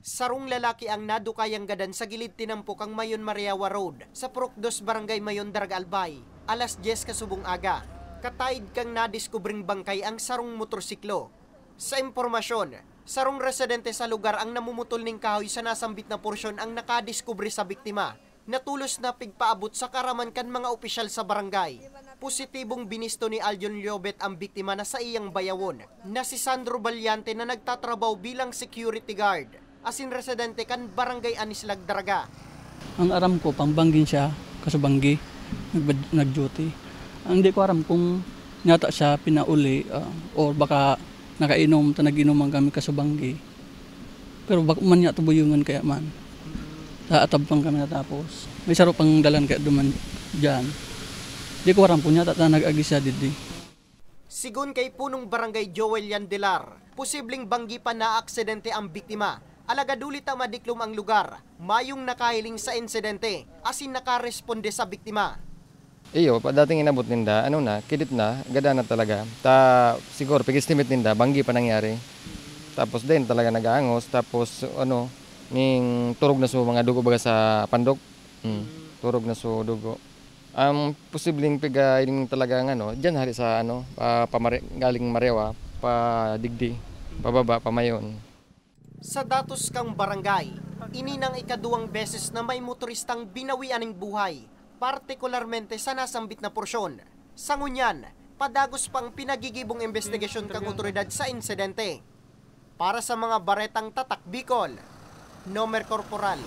Sarong lalaki ang nadukayang gadan sa gilid tinampok ang Mayon Mariawa Road sa Purok 2 Barangay Mayon, Daraga Albay. Alas 10 kasubong aga. Kataid kang nadiskubring bangkay ang sarong motorsiklo. Sa impormasyon, sarong residente sa lugar ang namumutol ning kahoy sa nasambit na porsyon ang nakadiskubre sa biktima. Natulos na pigpaabot sa karaman kan mga opisyal sa barangay. Positibong binisto ni Aljon Llobet ang biktima na sa iyang bayawon na si Sandro Valiante na nagtatrabaho bilang security guard. Asin residente kan barangay Anislag, Daraga. Ang aram ko, pambanggin siya, kasubanggi, nag-duty. Ang hindi ko aram kung nyata siya pinauli o baka nakainom, nag-inuman kami kasubanggi. Pero baka man niya tubuyungan kaya man. Taatab pang kami natapos. May saro pang dalan kaya duman dyan. Hindi ko aram kung nyata nag-agi siya didi. Sigun kay punong barangay Joel Yandelar, posibleng banggi pa na aksidente ang biktima. Alagadulit ang madiklom ang lugar, mayong nakahiling sa insidente, asin nakaresponde sa biktima. Iyo, dating inabot ninda, kidit na, gada na talaga. Siguro, pag-estimate ninda, banggi pa nangyari. Tapos din talaga nag-aangos, tapos ning turog na so mga dugo baga sa pandok. Turog na so dugo. Posibleng pigain talaga diyan hari sa galing Mariawa, pa Digdi, pababa, pa Mayon. Sa datos kang barangay, ininang ikaduwang beses na may motoristang binawian ng buhay, partikularmente sa nasambit na porsyon. Sa ngunyan, padagos pang pinagigibong investigasyon kang otoridad sa insidente. Para sa mga baretang tatak Bicol, Nomer Corporal